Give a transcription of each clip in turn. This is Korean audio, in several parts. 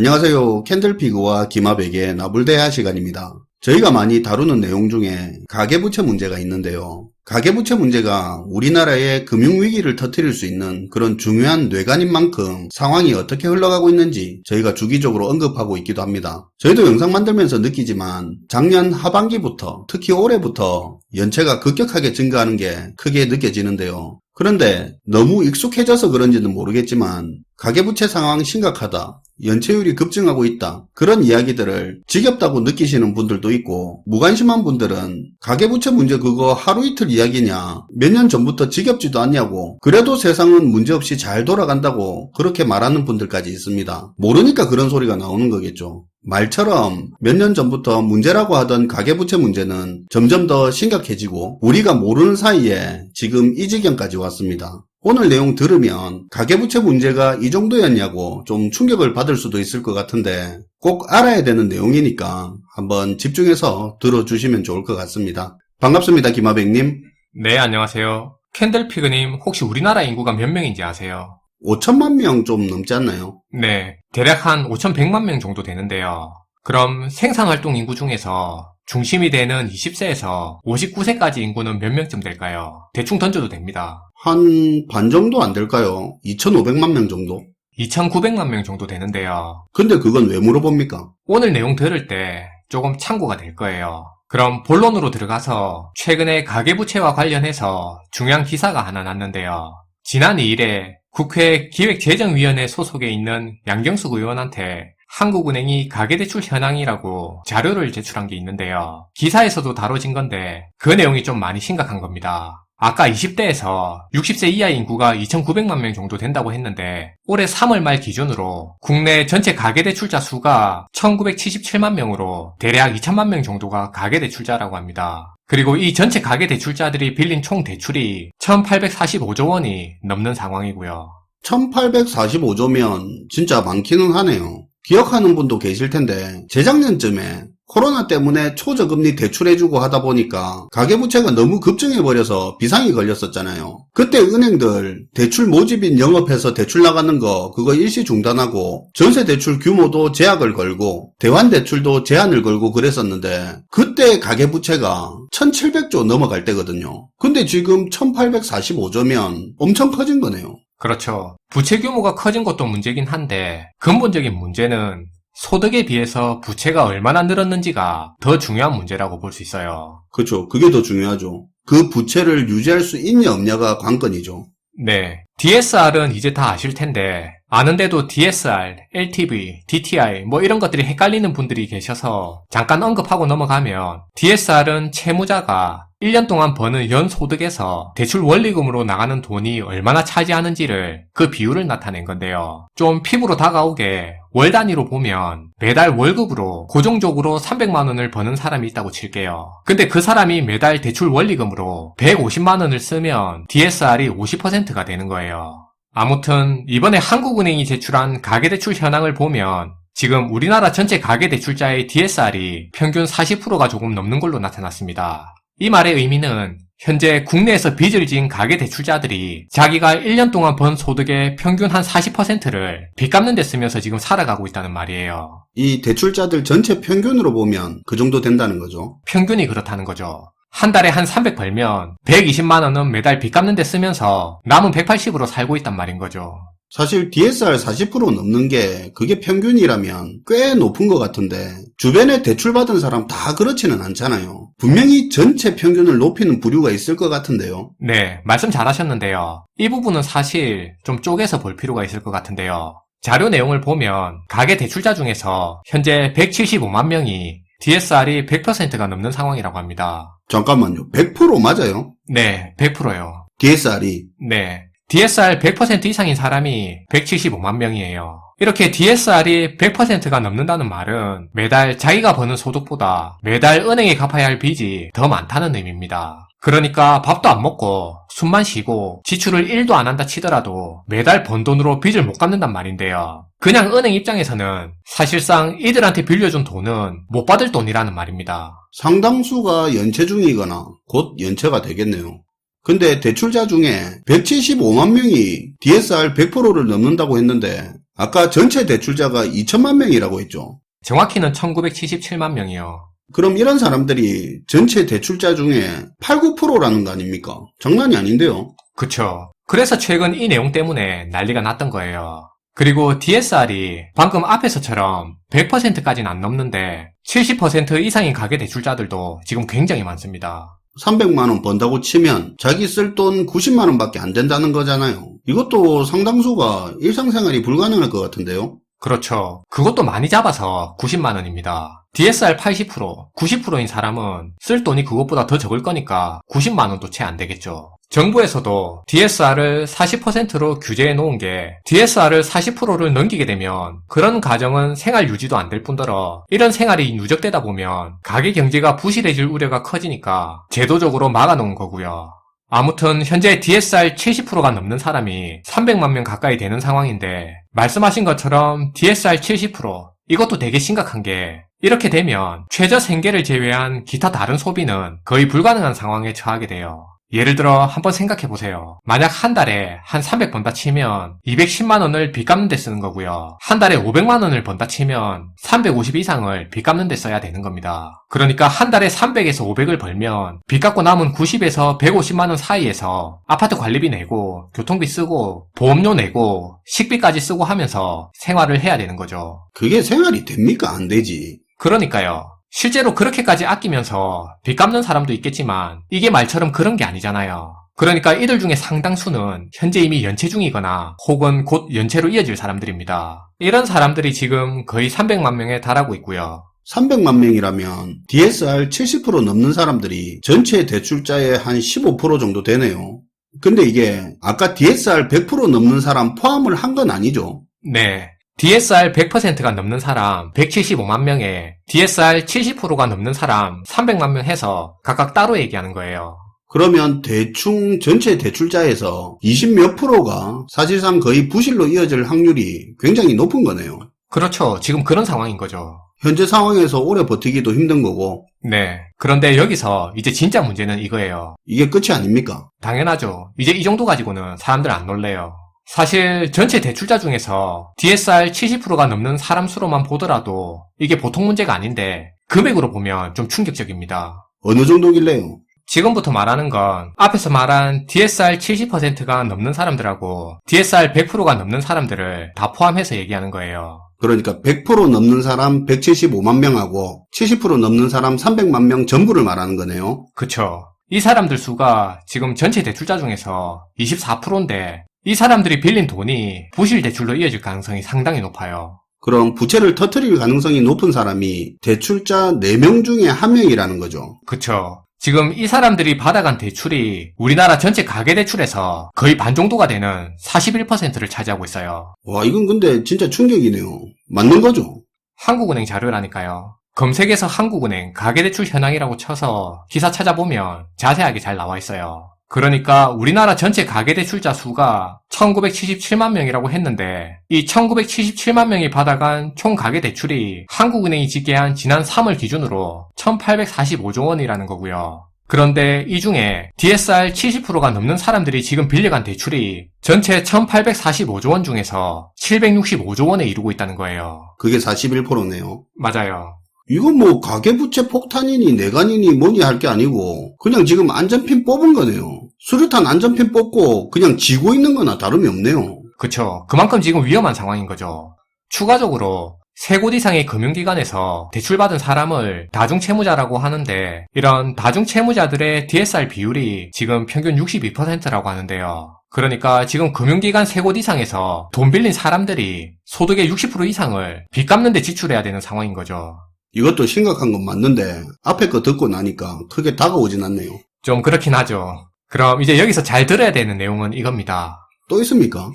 안녕하세요. 캔들피그와 기마백의 나불대화 시간입니다. 저희가 많이 다루는 내용 중에 가계부채 문제가 있는데요. 가계부채 문제가 우리나라의 금융위기를 터뜨릴 수 있는 그런 중요한 뇌관인 만큼 상황이 어떻게 흘러가고 있는지 저희가 주기적으로 언급하고 있기도 합니다. 저희도 영상 만들면서 느끼지만 작년 하반기부터 특히 올해부터 연체가 급격하게 증가하는 게 크게 느껴지는데요. 그런데 너무 익숙해져서 그런지는 모르겠지만 가계부채 상황 심각하다, 연체율이 급증하고 있다, 그런 이야기들을 지겹다고 느끼시는 분들도 있고, 무관심한 분들은 가계부채 문제 그거 하루 이틀 이야기냐, 몇 년 전부터 지겹지도 않냐고, 그래도 세상은 문제없이 잘 돌아간다고 그렇게 말하는 분들까지 있습니다. 모르니까 그런 소리가 나오는 거겠죠. 말처럼 몇 년 전부터 문제라고 하던 가계부채 문제는 점점 더 심각해지고 우리가 모르는 사이에 지금 이 지경까지 왔습니다. 오늘 내용 들으면 가계부채 문제가 이 정도였냐고 좀 충격을 받을 수도 있을 것 같은데 꼭 알아야 되는 내용이니까 한번 집중해서 들어주시면 좋을 것 같습니다. 반갑습니다, 김하백님. 네, 안녕하세요. 캔들피그님, 혹시 우리나라 인구가 몇 명인지 아세요? 5천만 명 좀 넘지 않나요? 네, 대략 한 5,100만 명 정도 되는데요. 그럼 생산활동 인구 중에서 중심이 되는 20세에서 59세까지 인구는 몇 명쯤 될까요? 대충 던져도 됩니다. 한 반 정도 안 될까요? 2,500만 명 정도? 2,900만 명 정도 되는데요. 근데 그건 왜 물어봅니까? 오늘 내용 들을 때 조금 참고가 될 거예요. 그럼 본론으로 들어가서 최근에 가계부채와 관련해서 중요한 기사가 하나 났는데요. 지난 2일에 국회 기획재정위원회 소속에 있는 양경숙 의원한테 한국은행이 가계대출 현황이라고 자료를 제출한 게 있는데요. 기사에서도 다뤄진 건데 그 내용이 좀 많이 심각한 겁니다. 아까 20대에서 60세 이하 인구가 2,900만 명 정도 된다고 했는데 올해 3월 말 기준으로 국내 전체 가계대출자 수가 1,977만 명으로 대략 2천만 명 정도가 가계대출자라고 합니다. 그리고 이 전체 가계대출자들이 빌린 총 대출이 1,845조 원이 넘는 상황이고요. 1,845조면 진짜 많기는 하네요. 기억하는 분도 계실 텐데 재작년쯤에 코로나 때문에 초저금리 대출해주고 하다 보니까 가계부채가 너무 급증해버려서 비상이 걸렸었잖아요. 그때 은행들 대출 모집인 영업해서 대출 나가는 거 그거 일시 중단하고 전세대출 규모도 제약을 걸고 대환대출도 제한을 걸고 그랬었는데 그때 가계부채가 1,700조 넘어갈 때거든요. 근데 지금 1,845조면 엄청 커진 거네요. 그렇죠. 부채 규모가 커진 것도 문제긴 한데 근본적인 문제는 소득에 비해서 부채가 얼마나 늘었는지가 더 중요한 문제라고 볼 수 있어요. 그렇죠. 그게 더 중요하죠. 그 부채를 유지할 수 있냐 없냐가 관건이죠. 네. DSR은 이제 다 아실 텐데 아는데도 DSR, LTV, DTI 뭐 이런 것들이 헷갈리는 분들이 계셔서 잠깐 언급하고 넘어가면 DSR은 채무자가 1년 동안 버는 연소득에서 대출 원리금으로 나가는 돈이 얼마나 차지하는지를 그 비율을 나타낸 건데요. 좀 피부로 다가오게 월 단위로 보면 매달 월급으로 고정적으로 300만 원을 버는 사람이 있다고 칠게요. 근데 그 사람이 매달 대출 원리금으로 150만 원을 쓰면 DSR이 50%가 되는 거예요. 아무튼 이번에 한국은행이 제출한 가계대출 현황을 보면 지금 우리나라 전체 가계대출자의 DSR이 평균 40%가 조금 넘는 걸로 나타났습니다. 이 말의 의미는 현재 국내에서 빚을 지은 가계대출자들이 자기가 1년 동안 번 소득의 평균 한 40%를 빚 갚는 데 쓰면서 지금 살아가고 있다는 말이에요. 이 대출자들 전체 평균으로 보면 그 정도 된다는 거죠. 평균이 그렇다는 거죠. 한 달에 한 300 벌면 120만 원은 매달 빚 갚는 데 쓰면서 남은 180으로 살고 있단 말인 거죠. 사실 DSR 40% 넘는 게 그게 평균이라면 꽤 높은 것 같은데 주변에 대출받은 사람 다 그렇지는 않잖아요. 분명히 전체 평균을 높이는 부류가 있을 것 같은데요. 네, 말씀 잘하셨는데요. 이 부분은 사실 좀 쪼개서 볼 필요가 있을 것 같은데요. 자료 내용을 보면 가계대출자 중에서 현재 175만 명이 DSR이 100%가 넘는 상황이라고 합니다. 잠깐만요. 100% 맞아요? 네, 100%요. DSR이? 네. DSR 100% 이상인 사람이 175만 명이에요. 이렇게 DSR이 100%가 넘는다는 말은 매달 자기가 버는 소득보다 매달 은행에 갚아야 할 빚이 더 많다는 의미입니다. 그러니까 밥도 안 먹고 숨만 쉬고 지출을 1도 안 한다 치더라도 매달 번 돈으로 빚을 못 갚는단 말인데요. 그냥 은행 입장에서는 사실상 이들한테 빌려준 돈은 못 받을 돈이라는 말입니다. 상당수가 연체 중이거나 곧 연체가 되겠네요. 근데 대출자 중에 175만 명이 DSR 100%를 넘는다고 했는데 아까 전체 대출자가 2천만 명이라고 했죠. 정확히는 1977만 명이요. 그럼 이런 사람들이 전체 대출자 중에 8, 9%라는 거 아닙니까? 장난이 아닌데요. 그쵸. 그래서 최근 이 내용 때문에 난리가 났던 거예요. 그리고 DSR이 방금 앞에서처럼 100%까지는 안 넘는데 70% 이상인 가계대출자들도 지금 굉장히 많습니다. 300만 원 번다고 치면 자기 쓸 돈 90만 원밖에 안 된다는 거잖아요. 이것도 상당수가 일상생활이 불가능할 것 같은데요. 그렇죠. 그것도 많이 잡아서 90만 원입니다. DSR 80%, 90%인 사람은 쓸 돈이 그것보다 더 적을 거니까 90만 원도 채 안 되겠죠. 정부에서도 DSR을 40%로 규제해 놓은 게 DSR을 40%를 넘기게 되면 그런 가정은 생활 유지도 안 될 뿐더러 이런 생활이 누적되다 보면 가계 경제가 부실해질 우려가 커지니까 제도적으로 막아놓은 거고요. 아무튼 현재 DSR 70%가 넘는 사람이 300만 명 가까이 되는 상황인데 말씀하신 것처럼 DSR 70% 이것도 되게 심각한 게 이렇게 되면 최저 생계를 제외한 기타 다른 소비는 거의 불가능한 상황에 처하게 돼요. 예를 들어 한번 생각해보세요. 만약 한 달에 한 300 번다 치면 210만 원을 빚 갚는 데 쓰는 거고요. 한 달에 500만 원을 번다 치면 350 이상을 빚 갚는 데 써야 되는 겁니다. 그러니까 한 달에 300에서 500을 벌면 빚 갚고 남은 90에서 150만 원 사이에서 아파트 관리비 내고 교통비 쓰고 보험료 내고 식비까지 쓰고 하면서 생활을 해야 되는 거죠. 그게 생활이 됩니까? 안 되지. 그러니까요. 실제로 그렇게까지 아끼면서 빚 갚는 사람도 있겠지만 이게 말처럼 그런 게 아니잖아요. 그러니까 이들 중에 상당수는 현재 이미 연체 중이거나 혹은 곧 연체로 이어질 사람들입니다. 이런 사람들이 지금 거의 300만 명에 달하고 있고요. 300만 명이라면 DSR 70% 넘는 사람들이 전체 대출자의 한 15% 정도 되네요. 근데 이게 아까 DSR 100% 넘는 사람 포함을 한 건 아니죠? 네. DSR 100%가 넘는 사람 175만 명에 DSR 70%가 넘는 사람 300만 명 해서 각각 따로 얘기하는 거예요. 그러면 대충 전체 대출자에서 20 몇 프로가 사실상 거의 부실로 이어질 확률이 굉장히 높은 거네요. 그렇죠. 지금 그런 상황인 거죠. 현재 상황에서 오래 버티기도 힘든 거고. 네. 그런데 여기서 이제 진짜 문제는 이거예요. 이게 끝이 아닙니까? 당연하죠. 이제 이 정도 가지고는 사람들 안 놀래요. 사실 전체 대출자 중에서 DSR 70%가 넘는 사람 수로만 보더라도 이게 보통 문제가 아닌데 금액으로 보면 좀 충격적입니다. 어느 정도길래요? 지금부터 말하는 건 앞에서 말한 DSR 70%가 넘는 사람들하고 DSR 100%가 넘는 사람들을 다 포함해서 얘기하는 거예요. 그러니까 100% 넘는 사람 175만 명하고 70% 넘는 사람 300만 명 전부를 말하는 거네요. 그쵸. 이 사람들 수가 지금 전체 대출자 중에서 24%인데 이 사람들이 빌린 돈이 부실 대출로 이어질 가능성이 상당히 높아요. 그럼 부채를 터뜨릴 가능성이 높은 사람이 대출자 4명 중에 1명이라는 거죠. 그쵸. 지금 이 사람들이 받아간 대출이 우리나라 전체 가계대출에서 거의 반 정도가 되는 41%를 차지하고 있어요. 와, 이건 근데 진짜 충격이네요. 맞는 거죠? 한국은행 자료라니까요. 검색에서 한국은행 가계대출 현황이라고 쳐서 기사 찾아보면 자세하게 잘 나와 있어요. 그러니까 우리나라 전체 가계대출자 수가 1977만 명이라고 했는데 이 1977만 명이 받아간 총 가계대출이 한국은행이 집계한 지난 3월 기준으로 1845조 원이라는 거고요. 그런데 이 중에 DSR 70%가 넘는 사람들이 지금 빌려간 대출이 전체 1845조 원 중에서 765조 원에 이르고 있다는 거예요. 그게 41%네요. 맞아요. 이건 뭐 가계부채 폭탄이니 내간이니 뭐니 할 게 아니고 그냥 지금 안전핀 뽑은 거네요. 수류탄 안전핀 뽑고 그냥 지고 있는 거나 다름이 없네요. 그쵸. 그만큼 지금 위험한 상황인 거죠. 추가적으로 3곳 이상의 금융기관에서 대출받은 사람을 다중채무자라고 하는데 이런 다중채무자들의 DSR 비율이 지금 평균 62%라고 하는데요. 그러니까 지금 금융기관 3곳 이상에서 돈 빌린 사람들이 소득의 60% 이상을 빚 갚는 데 지출해야 되는 상황인 거죠. 이것도 심각한 건 맞는데 앞에 거 듣고 나니까 크게 다가오진 않네요. 좀 그렇긴 하죠. 그럼 이제 여기서 잘 들어야 되는 내용은 이겁니다. 또 있습니까?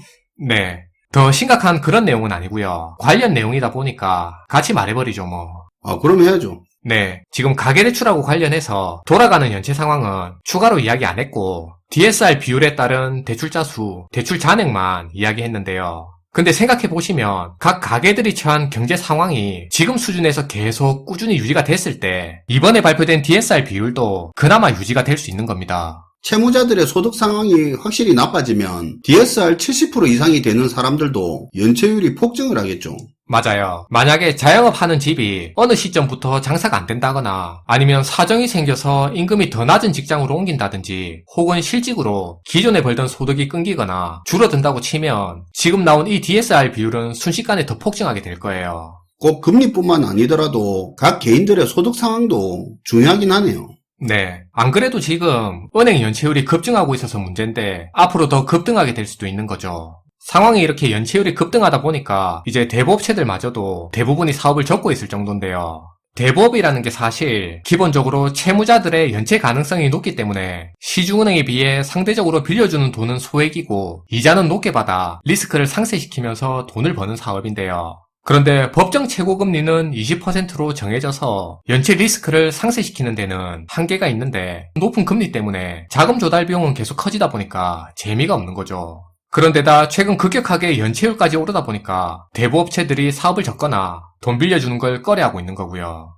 네. 더 심각한 그런 내용은 아니고요. 관련 내용이다 보니까 같이 말해버리죠 뭐. 아, 그럼 해야죠. 네. 지금 가계대출하고 관련해서 돌아가는 연체 상황은 추가로 이야기 안 했고 DSR 비율에 따른 대출자 수, 대출 잔액만 이야기했는데요. 근데 생각해보시면 각 가계들이 처한 경제 상황이 지금 수준에서 계속 꾸준히 유지가 됐을 때 이번에 발표된 DSR 비율도 그나마 유지가 될 수 있는 겁니다. 채무자들의 소득 상황이 확실히 나빠지면 DSR 70% 이상이 되는 사람들도 연체율이 폭증을 하겠죠. 맞아요. 만약에 자영업 하는 집이 어느 시점부터 장사가 안 된다거나 아니면 사정이 생겨서 임금이 더 낮은 직장으로 옮긴다든지 혹은 실직으로 기존에 벌던 소득이 끊기거나 줄어든다고 치면 지금 나온 이 DSR 비율은 순식간에 더 폭증하게 될 거예요. 꼭 금리뿐만 아니더라도 각 개인들의 소득 상황도 중요하긴 하네요. 네. 안 그래도 지금 은행 연체율이 급증하고 있어서 문제인데 앞으로 더 급등하게 될 수도 있는 거죠. 상황이 이렇게 연체율이 급등하다 보니까 이제 대부업체들마저도 대부분이 사업을 접고 있을 정도인데요. 대부업이라는 게 사실 기본적으로 채무자들의 연체 가능성이 높기 때문에 시중은행에 비해 상대적으로 빌려주는 돈은 소액이고 이자는 높게 받아 리스크를 상쇄시키면서 돈을 버는 사업인데요. 그런데 법정 최고금리는 20%로 정해져서 연체 리스크를 상쇄시키는 데는 한계가 있는데 높은 금리 때문에 자금 조달 비용은 계속 커지다 보니까 재미가 없는 거죠. 그런데다 최근 급격하게 연체율까지 오르다 보니까 대부업체들이 사업을 접거나 돈 빌려주는 걸 꺼려하고 있는 거고요.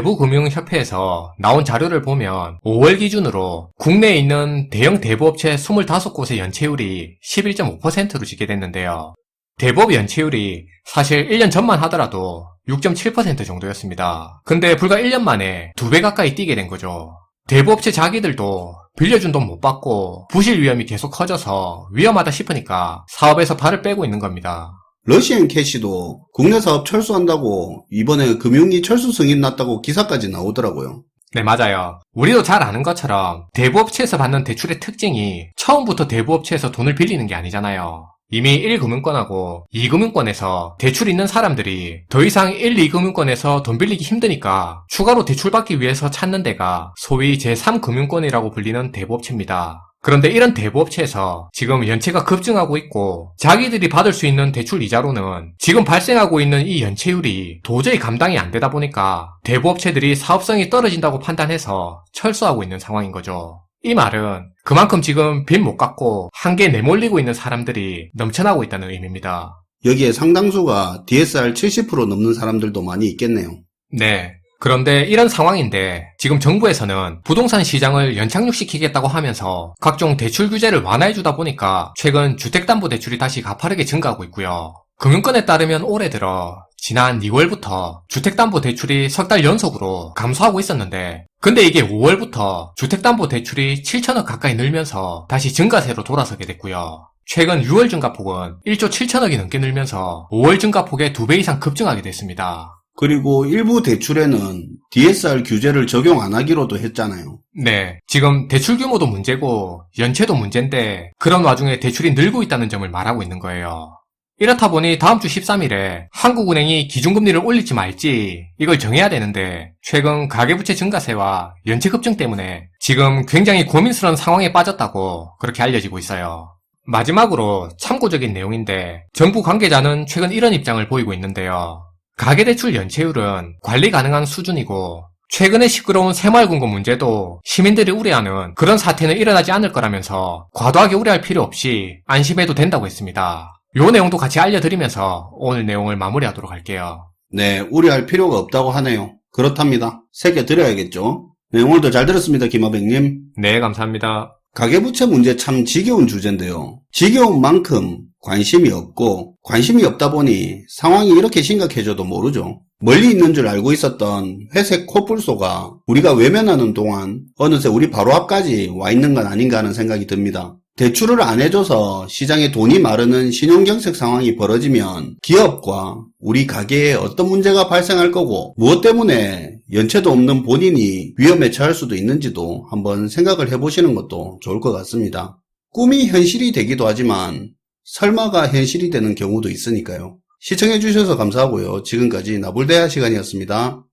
한국대부금융협회에서 나온 자료를 보면 5월 기준으로 국내에 있는 대형 대부업체 25곳의 연체율이 11.5%로 집계됐는데요. 대부업 연체율이 사실 1년 전만 하더라도 6.7% 정도였습니다. 근데 불과 1년 만에 2배 가까이 뛰게 된 거죠. 대부업체 자기들도 빌려준 돈 못 받고 부실 위험이 계속 커져서 위험하다 싶으니까 사업에서 발을 빼고 있는 겁니다. 러시안 캐시도 국내 사업 철수한다고 이번에 금융위 철수 승인 났다고 기사까지 나오더라고요. 네, 맞아요. 우리도 잘 아는 것처럼 대부업체에서 받는 대출의 특징이 처음부터 대부업체에서 돈을 빌리는 게 아니잖아요. 이미 1금융권하고 2금융권에서 대출 있는 사람들이 더 이상 1, 2금융권에서 돈 빌리기 힘드니까 추가로 대출받기 위해서 찾는 데가 소위 제3금융권이라고 불리는 대부업체입니다. 그런데 이런 대부업체에서 지금 연체가 급증하고 있고 자기들이 받을 수 있는 대출 이자로는 지금 발생하고 있는 이 연체율이 도저히 감당이 안 되다 보니까 대부업체들이 사업성이 떨어진다고 판단해서 철수하고 있는 상황인 거죠. 이 말은 그만큼 지금 빚 못 갚고 한계에 내몰리고 있는 사람들이 넘쳐나고 있다는 의미입니다. 여기에 상당수가 DSR 70% 넘는 사람들도 많이 있겠네요. 네. 그런데 이런 상황인데 지금 정부에서는 부동산 시장을 연착륙시키겠다고 하면서 각종 대출 규제를 완화해주다 보니까 최근 주택담보대출이 다시 가파르게 증가하고 있고요. 금융권에 따르면 올해 들어 지난 2월부터 주택담보대출이 석 달 연속으로 감소하고 있었는데 근데 이게 5월부터 주택담보대출이 7천억 가까이 늘면서 다시 증가세로 돌아서게 됐고요. 최근 6월 증가폭은 1조 7천억이 넘게 늘면서 5월 증가폭의 2배 이상 급증하게 됐습니다. 그리고 일부 대출에는 DSR 규제를 적용 안 하기로도 했잖아요. 네, 지금 대출 규모도 문제고 연체도 문제인데 그런 와중에 대출이 늘고 있다는 점을 말하고 있는 거예요. 이렇다 보니 다음 주 13일에 한국은행이 기준금리를 올릴지 말지 이걸 정해야 되는데 최근 가계부채 증가세와 연체 급증 때문에 지금 굉장히 고민스러운 상황에 빠졌다고 그렇게 알려지고 있어요. 마지막으로 참고적인 내용인데 정부 관계자는 최근 이런 입장을 보이고 있는데요. 가계대출 연체율은 관리 가능한 수준이고 최근에 시끄러운 새마을금고 문제도 시민들이 우려하는 그런 사태는 일어나지 않을 거라면서 과도하게 우려할 필요 없이 안심해도 된다고 했습니다. 요 내용도 같이 알려드리면서 오늘 내용을 마무리하도록 할게요. 네, 우려할 필요가 없다고 하네요. 그렇답니다. 새겨드려야겠죠. 네, 오늘도 잘 들었습니다, 김하백님. 네, 감사합니다. 가계부채 문제 참 지겨운 주제인데요. 지겨운 만큼 관심이 없고 관심이 없다 보니 상황이 이렇게 심각해져도 모르죠. 멀리 있는 줄 알고 있었던 회색 코뿔소가 우리가 외면하는 동안 어느새 우리 바로 앞까지 와 있는 건 아닌가 하는 생각이 듭니다. 대출을 안 해줘서 시장에 돈이 마르는 신용경색 상황이 벌어지면 기업과 우리 가게에 어떤 문제가 발생할 거고 무엇 때문에 연체도 없는 본인이 위험에 처할 수도 있는지도 한번 생각을 해보시는 것도 좋을 것 같습니다. 꿈이 현실이 되기도 하지만 설마가 현실이 되는 경우도 있으니까요. 시청해주셔서 감사하고요. 지금까지 나불대화 시간이었습니다.